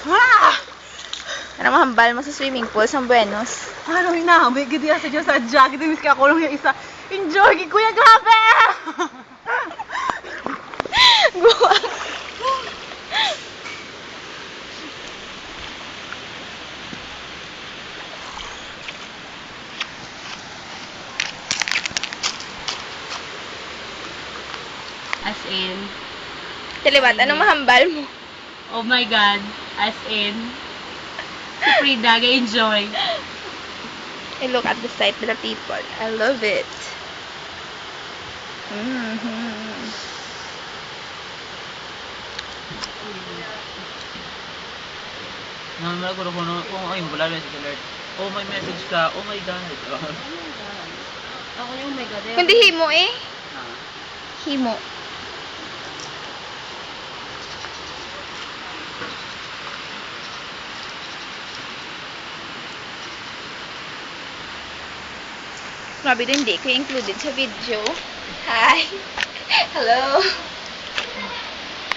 Ah! Ano mahambal mo sa swimming pool sa Buenos? Ano na, may gidi sa Diyos sa jacket, miss ka ako yung isa. Enjoy, kuya, grabe! Guwang. As in, Tilibat, ano mahambal mo? oh my God, as in, si Frida, enjoy. I look at the sight of the people. I love it. Naman ko kung ay wala na si alert. Oh, may message ka. Oh my God. Ako yung oh my God. Kundi himo eh. Himo. Grabe din, hindi ko included sa video. Hi! Hello!